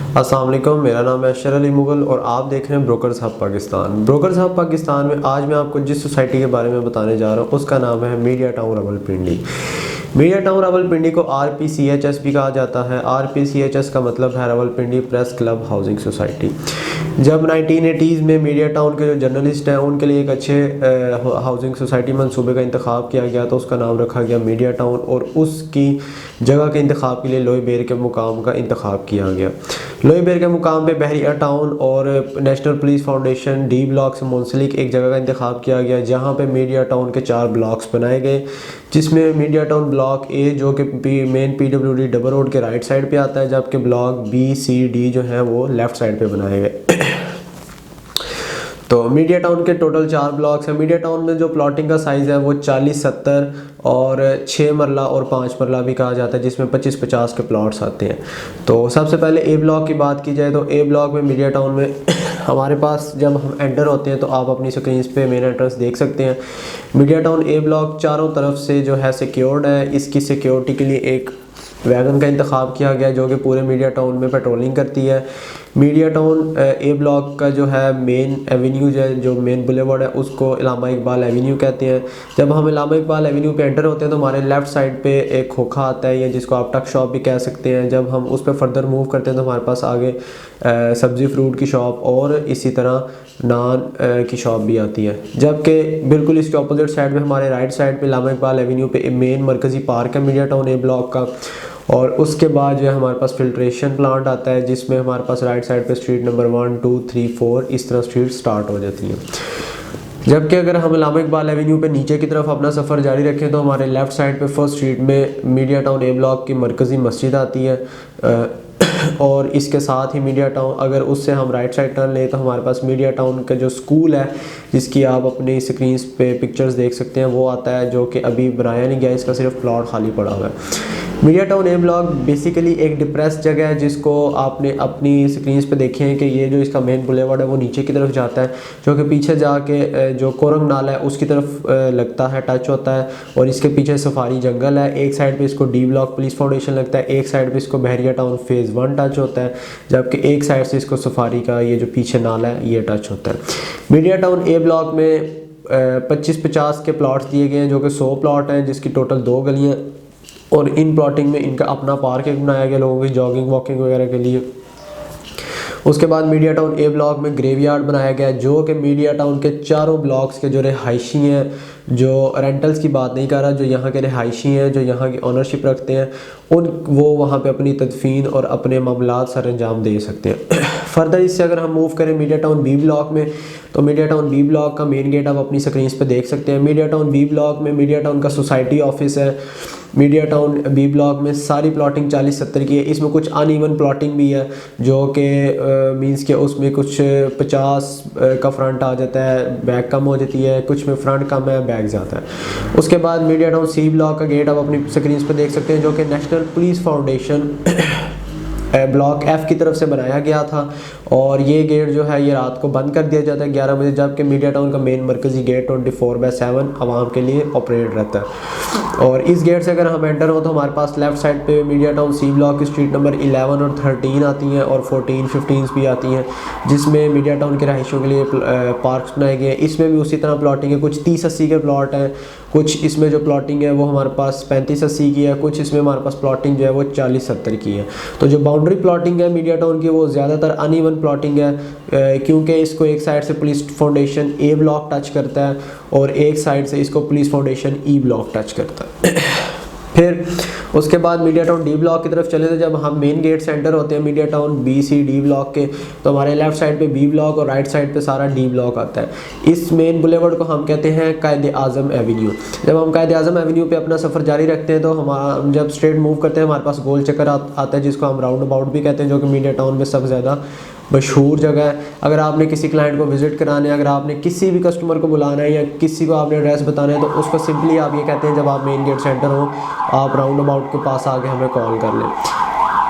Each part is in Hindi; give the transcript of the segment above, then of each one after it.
अस्सलाम वालेकुम, मेरा नाम है अशर अली मुगल और आप देख रहे हैं brokers hub Pakistan. Brokers hub Pakistan में आज मैं आपको जिस सोसाइटी के बारे में बताने जा रहा हूँ उसका नाम है media town Rawalpindi. Media town Rawalpindi को RPCHS भी कहा जाता है। RPCHS का मतलब है Rawalpindi press club housing society. जब 1980s में मीडिया टाउन के जो जर्नलिस्ट हैं उनके लिए एक अच्छे हाउसिंग सोसाइटी मंसूबे का इंतखाब किया गया तो उसका नाम रखा गया मीडिया टाउन और उसकी जगह के इंतखाब के लिए लोई बेर के मुकाम का इंतखाब किया गया। लोई बेर के मुकाम पे बहरिया टाउन और national police foundation D block से मुंसलिक एक जगह का इंतखाब किया गया जहाँ पे मीडिया टाउन के 4 ब्लॉक्स बनाए गए, जिसमें मीडिया टाउन ब्लॉक A जो कि मेन PWD डबल रोड के राइट साइड पे आता है, जबकि ब्लॉक B, C, D जो है वो लेफ़्ट साइड पे बनाए गए। तो मीडिया टाउन के टोटल 4 ब्लॉक्स हैं। मीडिया टाउन में जो प्लॉटिंग का साइज़ है वो 40-70 और 6 मरला और 5 मरला भी कहा जाता है, जिसमें 25-50 के प्लॉट्स आते हैं। तो सबसे पहले A ब्लॉक की बात की जाए तो A ब्लॉक में मीडिया टाउन में हमारे पास जब हम एंटर होते हैं तो आप अपनी स्क्रीन पे मेन एंट्रेंस देख सकते हैं। मीडिया टाउन A ब्लॉक चारों तरफ से जो है सिक्योर्ड है। इसकी सिक्योरिटी के लिए एक वैगन का इंतखाब किया गया जो कि पूरे मीडिया टाउन में पेट्रोलिंग करती है। मीडिया टाउन A ब्लॉक का जो है मेन एवेन्यू जो मेन बुलेवार्ड है उसको इलामा इकबाल एवेन्यू कहते हैं। जब हम इलामा इकबाल एवेन्यू पे एंटर होते हैं तो हमारे लेफ़्ट साइड पे एक खोखा आता है या जिसको आप टक शॉप भी कह सकते हैं। जब हम उस पर फर्दर मूव करते हैं तो हमारे पास आगे सब्ज़ी फ्रूट की शॉप और इसी तरह नान की शॉप भी आती है। जबकि बिल्कुल इसके अपोजिट साइड में हमारे राइट साइड पे इलामा इकबाल एवेन्यू पे मेन मरकज़ी पार्क है मीडिया टाउन A ब्लॉक का। और उसके बाद जो है हमारे पास फिल्ट्रेशन प्लांट आता है जिसमें हमारे पास राइट साइड पे स्ट्रीट नंबर 1, 2, 3, 4 इस तरह स्ट्रीट स्टार्ट हो जाती है। जबकि अगर हम इलामा इकबाल एवेन्यू पे नीचे की तरफ अपना सफ़र जारी रखें तो हमारे लेफ़्ट साइड पे फर्स्ट स्ट्रीट में मीडिया टाउन A ब्लॉक की मरकज़ी मस्जिद आती है और इसके साथ ही मीडिया टाउन अगर उससे हम राइट साइड टर्न लें तो हमारे पास मीडिया टाउन का जो स्कूल है जिसकी आप अपनी स्क्रीन पे पिक्चर्स देख सकते हैं वो आता है, जो कि अभी बनाया नहीं गया, इसका सिर्फ प्लॉट खाली पड़ा हुआ है। Media town A block basically एक डिप्रेस जगह है जिसको आपने अपनी स्क्रीन पे देखे हैं कि ये जो इसका मेन बुलेवार्ड है वो नीचे की तरफ जाता है, जो कि पीछे जाके जो कोरंग नाला है उसकी तरफ लगता है, टच होता है। और इसके पीछे सफारी जंगल है। एक साइड पे इसको D ब्लॉक पुलिस फाउंडेशन लगता है, एक साइड पे इसको बहरिया टाउन फेज़ 1 टच होता है, जबकि एक साइड से इसको सफारी का ये जो पीछे नाला है ये टच होता है। मीडिया टाउन A ब्लॉक में 25-50 के प्लॉट्स दिए गए हैं जो कि 100 प्लॉट हैं, जिसकी टोटल 2 गलियाँ और इन प्लॉटिंग में इनका अपना पार्क एक बनाया गया लोगों की जॉगिंग वॉकिंग वगैरह के लिए। उसके बाद मीडिया टाउन A ब्लॉक में ग्रेवयार्ड बनाया गया जो कि मीडिया टाउन के चारों ब्लॉक्स के जो रिहायशी हैं, जो रेंटल्स की बात नहीं कर रहा, जो यहाँ के रिहायशी हैं, जो यहाँ की ऑनरशिप रखते हैं, वो वहाँ पे अपनी तदफीन और अपने मामलात सर अंजाम दे सकते हैं। फर्दर इससे अगर हम मूव करें मीडिया टाउन B ब्लॉक में तो मीडिया टाउन B ब्लॉक का मेन गेट आप अपनी स्क्रीन पे देख सकते हैं। मीडिया टाउन B ब्लॉक में मीडिया टाउन का सोसाइटी ऑफिस है। मीडिया टाउन B ब्लॉक में सारी प्लॉटिंग 40-70 की है। इसमें कुछ अनइवन प्लॉटिंग भी है जो कि मींस के उसमें कुछ 50 का फ्रंट आ जाता है, बैक कम हो जाती है, कुछ में फ्रंट कम है, बैक ज़्यादा है। उसके बाद मीडिया टाउन C ब्लॉक का गेट आप अपनी स्क्रीन पर देख सकते हैं जो कि national police foundation block F की तरफ से बनाया गया था और ये गेट जो है ये रात को बंद कर दिया जाता है 11 बजे, जबकि मीडिया टाउन का मेन मरकज़ी गेट 24/7 आवाम के लिए ऑपरेट रहता है। और इस गेट से अगर हम एंटर हो तो हमारे पास लेफ़्ट साइड पे मीडिया टाउन C ब्लॉक की स्ट्रीट नंबर 11 और 13 आती हैं और 14, 15 भी आती हैं, जिसमें मीडिया टाउन के रहायशियों के लिए पार्क्स बनाए गए हैं। इसमें भी उसी तरह प्लॉटिंग है, कुछ 30-80 के प्लॉट हैं, कुछ इसमें जो प्लॉटिंग है वो हमारे पास 35-80 की है, कुछ इसमें हमारे पास प्लॉटिंग जो है वो 40-70 की है। तो जो बाउंड्री प्लॉटिंग है मीडिया टाउन की वो ज़्यादातर अनइवन प्लॉटिंग है क्योंकि इसको एक साइड से police foundation A block touch करता है और एक साइड से इसको police foundation E block touch करता है। फिर उसके बाद मीडिया टाउन D ब्लॉक की तरफ चले तो जब हम मेन गेट से एंटर होते हैं media town B, C, D block के तो हमारे लेफ़्ट साइड पे B ब्लॉक और राइट साइड पे सारा D ब्लॉक आता है। इस मेन बुलेवार्ड को हम कहते हैं कायद आज़म एवेन्यू। जब हम कायद आज़म एवेन्यू पे अपना सफ़र जारी रखते हैं तो हम जब स्ट्रेट मूव करते हैं हमारे पास गोल चक्कर आता है जिसको हम राउंड अबाउट भी कहते हैं, जो कि मीडिया टाउन में सबसे ज़्यादा मशहूर जगह है। अगर आपने किसी क्लाइंट को विज़िट कराना है, अगर आपने किसी भी कस्टमर को बुलाना है या किसी को आपने एड्रेस बताना है तो उसको सिंपली आप ये कहते हैं जब आप मेन गेट सेंटर हो आप राउंड अबाउट के पास आके हमें कॉल कर लें।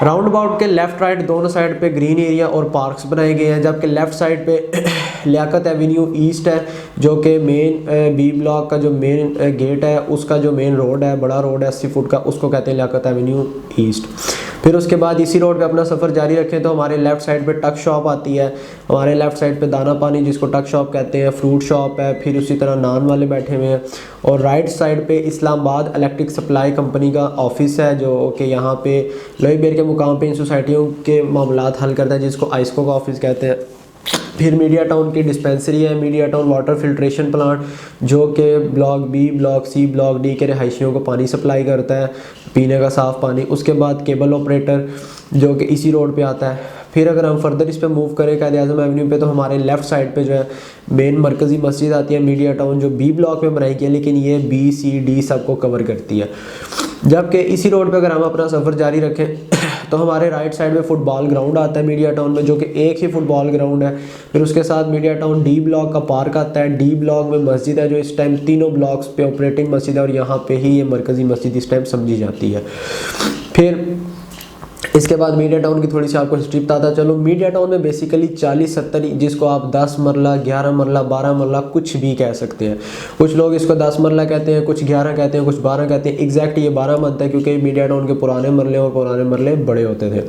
राउंड अबाउट के लेफ़्ट राइट दोनों साइड पे ग्रीन एरिया और पार्क्स बनाए गए हैं, जबकि लेफ़्ट साइड पे लियाकत एवेन्यू ईस्ट है जो कि मेन B ब्लॉक का जो मेन गेट है उसका जो मेन रोड है, बड़ा रोड है 80 फुट का, उसको कहते हैं लियाकत एवेन्यू ईस्ट। फिर उसके बाद इसी रोड पे अपना सफ़र जारी रखें तो हमारे लेफ़्ट साइड पे टक शॉप आती है, हमारे लेफ़्ट साइड पे दाना पानी जिसको टक शॉप कहते हैं, फ्रूट शॉप है, फिर उसी तरह नान वाले बैठे हुए हैं। और राइट साइड पे इस्लामाबाद इलेक्ट्रिक सप्लाई कंपनी का ऑफिस है जो कि यहाँ पे लोही बेर के मुकाम पे इन सोसाइटियों के मामलात हल करता है, जिसको आइस्को का ऑफिस कहते हैं। फिर मीडिया टाउन की डिस्पेंसरी है, media town water filtration plant, जो कि block B, block C, block D के रिहायशियों को पानी सप्लाई करता है, पीने का साफ़ पानी। उसके बाद केबल ऑपरेटर जो कि इसी रोड पे आता है। फिर अगर हम फर्दर इस पे मूव करें कायद-ए-आज़म एवेन्यू पे, तो हमारे लेफ़्ट साइड पे जो है मेन मरकज़ी मस्जिद आती है मीडिया टाउन, जो बी ब्लॉक में बनाई गई है, लेकिन ये बी सी डी सबको कवर करती है। जबकि इसी रोड पे अगर हम अपना सफ़र जारी रखें तो हमारे राइट साइड में फुटबॉल ग्राउंड आता है मीडिया टाउन में, जो कि एक ही फुटबॉल ग्राउंड है। फिर उसके साथ मीडिया टाउन डी ब्लॉक का पार्क आता है, डी ब्लॉक में मस्जिद है जो इस टाइम तीनों ब्लॉक्स पे ऑपरेटिंग मस्जिद है, और यहाँ पे ही ये मरकज़ी मस्जिद इस टाइम समझी जाती है। फिर इसके बाद मीडिया टाउन की थोड़ी सी आपको हिस्ट्री बताता चलो। मीडिया टाउन में बेसिकली 40-70, जिसको आप 10 मरला, 11 मरला, 12 मरला कुछ भी कह सकते हैं। कुछ लोग इसको 10 मरला कहते हैं, कुछ 11 कहते हैं, कुछ 12 कहते हैं। एग्जैक्ट ये 12 बनता है क्योंकि मीडिया टाउन के पुराने मरले और पुराने मरले बड़े होते थे।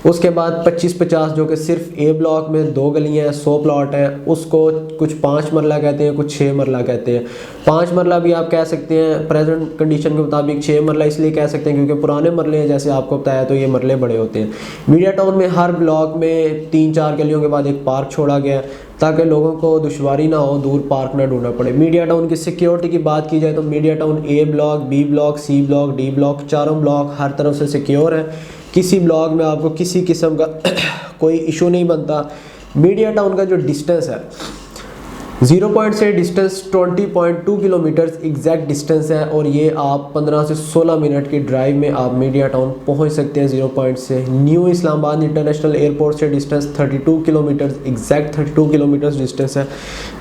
उसके बाद 25-50 जो कि सिर्फ ए ब्लॉक में 2 गलियाँ हैं, 100 प्लॉट हैं, उसको कुछ 5 मरला कहते हैं, कुछ 6 मरला कहते हैं। 5 मरला भी आप कह सकते हैं प्रेजेंट कंडीशन के मुताबिक, 6 मरला इसलिए कह सकते हैं क्योंकि पुराने मरले हैं, जैसे आपको बताया, तो ये मरले बड़े होते हैं। मीडिया टाउन में हर ब्लॉक में 3-4 गलियों के बाद एक पार्क छोड़ा गया है ताकि लोगों को दुश्वारी ना हो, दूर पार्क ना ढूंढना पड़े। मीडिया टाउन की सिक्योरिटी की बात की जाए तो media town A block, B block, C block, D block, चारों ब्लॉक हर तरफ से सिक्योर है। किसी ब्लॉक में आपको किसी किस्म का कोई इशू नहीं बनता। मीडिया टाउन का जो डिस्टेंस है 0 पॉइंट से डिस्टेंस 20.2 किलोमीटर एग्जैक्ट डिस्टेंस है, और ये आप 15 से 16 मिनट की ड्राइव में आप मीडिया टाउन पहुंच सकते हैं 0 पॉइंट से। न्यू इस्लामाबाद इंटरनेशनल एयरपोर्ट से distance 32 kilometre exact 32 kilometre distance है।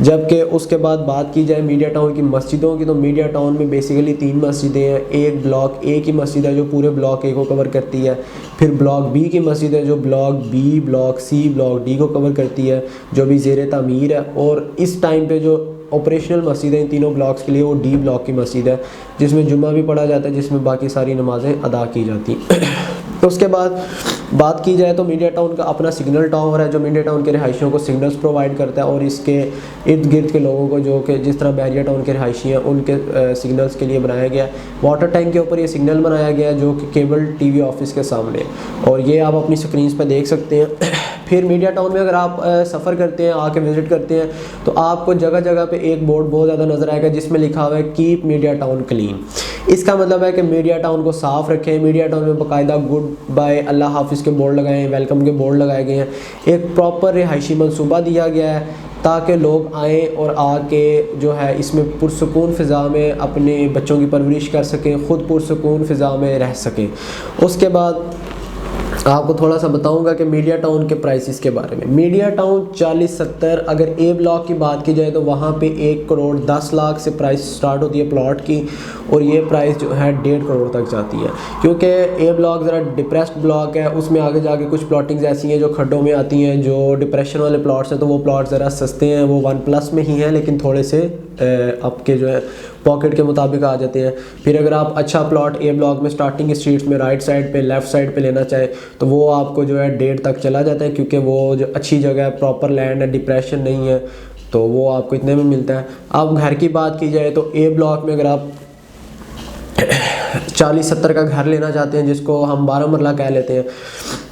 जबकि उसके बाद बात की जाए मीडिया टाउन की मस्जिदों की, तो मीडिया टाउन में बेसिकली 3 मस्जिदें हैं। एक ब्लॉक ए की मस्जिद है जो पूरे ब्लॉक ए को कवर करती है। फिर ब्लॉक बी की मस्जिद है जो block B, block C, block D को कवर करती है, जो भी ज़ेर तामीर है। और इस टाइम पे जो ऑपरेशनल मस्जिद है इन तीनों ब्लॉक्स के लिए, वो डी ब्लॉक की मस्जिद है, जिसमें जुम्मा भी पढ़ा जाता है, जिसमें बाकी सारी नमाज़ें अदा की जाती तो उसके बाद बात की जाए तो मीडिया टाउन का अपना सिग्नल टावर है जो मीडिया टाउन के रिहायशियों को सिग्नल्स प्रोवाइड करता है, और इसके इर्द गिर्द के लोगों को, जो कि जिस तरह बैरिया टाउन के रिहायशी हैं, उनके सिग्नल्स के लिए बनाया गया है। वाटर टैंक के ऊपर ये सिग्नल बनाया गया है जो कि केबल टीवी ऑफिस के सामने है, और ये आप अपनी स्क्रीन पर देख सकते हैं। फिर मीडिया टाउन में अगर आप सफ़र करते हैं, आके विज़िट करते हैं, तो आपको जगह जगह पे एक बोर्ड बहुत ज़्यादा नज़र आएगा जिसमें लिखा हुआ है कीप मीडिया टाउन क्लीन। इसका मतलब है कि मीडिया टाउन को साफ़ रखें। मीडिया टाउन में बाकायदा गुड बाय, अल्लाह हाफिज़ के बोर्ड लगाए हैं, वेलकम के बोर्ड लगाए गए हैं। एक प्रॉपर रिहायशी मनसूबा दिया गया है ताकि लोग आएँ और आके जो है इसमें पुरसकून फ़िज़ा में अपने बच्चों की परवरिश कर सकें, ख़ुद पुरसकून फ़िज़ा में रह सकें। उसके बाद आपको थोड़ा सा बताऊंगा कि मीडिया टाउन के प्राइसेस के बारे में। मीडिया टाउन 40-70, अगर ए ब्लॉक की बात की जाए तो वहाँ पे 1 करोड़ 10 लाख से प्राइस स्टार्ट होती है प्लॉट की, और ये प्राइस जो है 1.5 करोड़ तक जाती है, क्योंकि ए ब्लॉक ज़रा डिप्रेस्ड ब्लॉक है। उसमें आगे जाके कुछ प्लॉटिंग्स ऐसी हैं जो खड्डों में आती हैं, जो डिप्रेशन वाले प्लॉट्स हैं, तो वो प्लॉट ज़रा सस्ते हैं, वो 1+ में ही हैं, लेकिन थोड़े से आपके जो है पॉकेट के मुताबिक आ जाते हैं। फिर अगर आप अच्छा प्लॉट ए ब्लॉक में स्टार्टिंग स्ट्रीट्स में राइट साइड पे, लेफ़्ट साइड पे लेना चाहें तो वो आपको जो है 1.5 तक चला जाता है, क्योंकि वो जो अच्छी जगह है, प्रॉपर लैंड है, डिप्रेशन नहीं है, तो वो आपको इतने में मिलता है। अब घर की बात की जाए तो ए ब्लॉक में अगर आप 40-70 का घर लेना चाहते हैं, जिसको हम 12 मरला कह लेते हैं,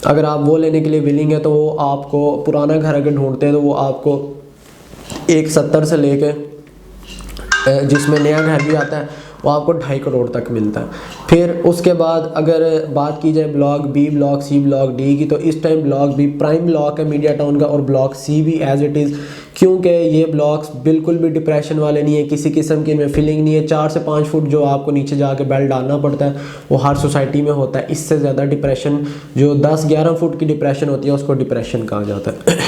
अगर आप वो लेने के लिए विलिंग है तो वो आपको पुराना घर अगर ढूंढते हैं तो वो आपको 170 से लेके जिसमें नया घर भी आता है वो आपको 2.5 करोड़ तक मिलता है। फिर उसके बाद अगर बात की जाए block B, block C, block D की, तो इस time block B prime block है मीडिया टाउन का, और ब्लॉक सी भी एज इट इज़, क्योंकि ये ब्लॉक्स बिल्कुल भी डिप्रेशन वाले नहीं है, किसी किस्म की इनमें फिलिंग नहीं है। 4 से 5 फुट जो आपको नीचे जाके बेल्ट डालना पड़ता है वो हर सोसाइटी में होता है। इससे ज़्यादा डिप्रेशन, जो 10-11 फुट की डिप्रेशन होती है, उसको डिप्रेशन कहा जाता है।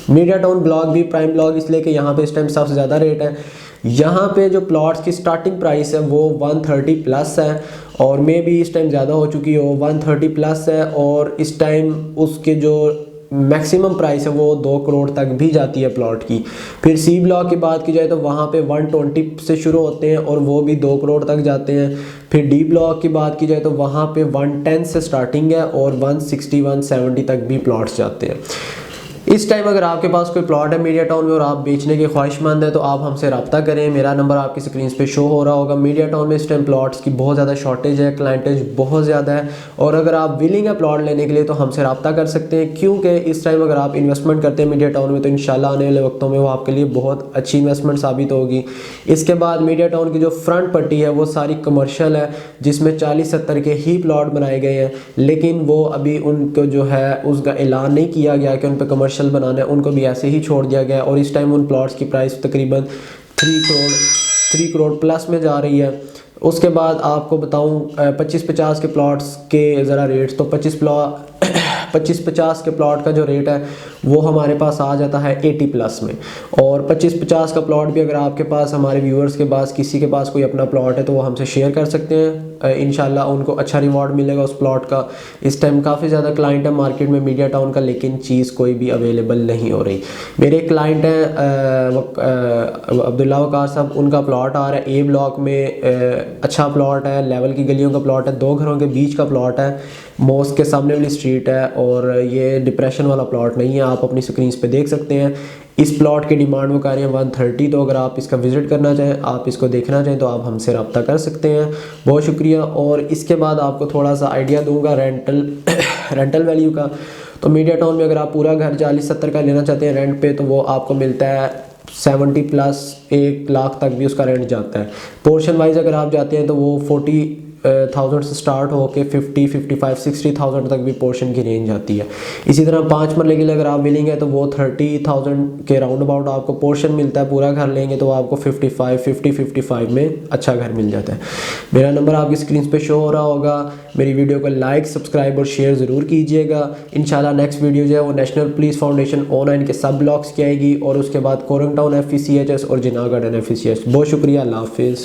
Media town block B prime block इसलिए कि यहाँ पे इस टाइम सबसे ज़्यादा रेट है। यहाँ पे जो प्लॉट्स की स्टार्टिंग प्राइस है वो 130+ है, और मे भी इस टाइम ज़्यादा हो चुकी हो, 130+ है, और इस टाइम उसके जो मैक्सिमम प्राइस है वो 2 करोड़ तक भी जाती है प्लॉट की। फिर सी ब्लॉक की बात की जाए तो वहाँ पे 120 से शुरू होते हैं और वो भी 2 करोड़ तक जाते हैं। फिर डी ब्लॉक की बात की जाए तो वहाँ पे 110 से स्टार्टिंग है और 160 170 तक भी प्लॉट्स जाते हैं। इस टाइम अगर आपके पास कोई प्लॉट है मीडिया टाउन में और आप बेचने के ख्वाहिशमंद हैं तो आप हमसे रब्ता करें। मेरा नंबर आपकी स्क्रीन पे शो हो रहा होगा। मीडिया टाउन में इस टाइम प्लॉट्स की बहुत ज़्यादा शॉर्टेज है, क्लाइंटेज बहुत ज़्यादा है, और अगर आप विलिंग है प्लॉट लेने के लिए तो हमसे रब्ता कर सकते हैं, क्योंकि इस टाइम अगर आप इन्वेस्टमेंट करते हैं मीडिया टाउन में तो इंशाल्लाह आने वाले वक्तों में वो आपके लिए बहुत अच्छी इन्वेस्टमेंट साबित होगी। इसके बाद मीडिया टाउन की जो फ्रंट पट्टी है वो सारी कमर्शियल है, जिसमें 40-70 के ही प्लॉट बनाए गए हैं, लेकिन वो अभी उनको जो है उसका ऐलान नहीं किया गया कि उन पर कमर्शियल बनाना है, उनको भी ऐसे ही छोड़ दिया गया। और इस टाइम उन प्लॉट्स की प्राइस तकरीबन 3 करोड़ प्लस में जा रही है। उसके बाद आपको बताऊं 25-50 के प्लॉट्स के ज़रा रेट्स, तो 25-50 के प्लॉट का जो रेट है वो हमारे पास आ जाता है 80 प्लस में। और 25-50 का प्लॉट भी अगर आपके पास, हमारे व्यूअर्स के पास किसी के पास कोई अपना प्लॉट है तो वो हमसे शेयर कर सकते हैं, इंशाल्लाह उनको अच्छा रिवॉर्ड मिलेगा उस प्लॉट का। इस टाइम काफ़ी ज़्यादा क्लाइंट है मार्केट में मीडिया टाउन का, लेकिन चीज़ कोई भी अवेलेबल नहीं हो रही। मेरे क्लाइंट हैं अब्दुल्ला वकार साहब, उनका प्लॉट आ रहा है ए ब्लॉक में, अच्छा प्लॉट है, लेवल की गलियों का प्लॉट है, 2 घरों के बीच का प्लॉट है, मॉस्क के सामने वाली स्ट्रीट है, और ये डिप्रेशन वाला प्लॉट नहीं है, आप अपनी स्क्रीन पे देख सकते हैं। इस प्लॉट की डिमांड वो कर रहे हैं 130, तो अगर आप इसका विज़िट करना चाहें, आप इसको देखना चाहें तो आप हमसे रब्ता कर सकते हैं। बहुत शुक्रिया। और इसके बाद आपको थोड़ा सा आइडिया दूंगा रेंटल वैल्यू का। तो मीडिया टाउन में अगर आप पूरा घर 40-70 का लेना चाहते हैं रेंट पे, तो वो आपको मिलता है 70 प्लस 1 लाख तक भी उसका रेंट जाता है। पोर्शन वाइज अगर आप जाते हैं तो वो 40,000 से स्टार्ट होकर 50, 55, 60,000 तक भी पोर्शन की रेंज आती है। इसी तरह 5 मरले के लिए अगर आप विलिंग है तो वो 30,000 के राउंड अबाउट आपको पोर्शन मिलता है। पूरा घर लेंगे तो आपको 55 में अच्छा घर मिल जाता है। मेरा नंबर आपकी स्क्रीन पे शो हो रहा होगा। मेरी वीडियो को लाइक, सब्सक्राइब और शेयर ज़रूर कीजिएगा। इंशाल्लाह नेक्स्ट वीडियो जो है वो नेशनल पुलिस फाउंडेशन ऑनलाइन के सब ब्लॉक्स की आएगी, और उसके बाद कोरंग टाउन FECHS और जिनागढ़ NFECH। बहुत शुक्रिया, अल्लाह हाफिज़।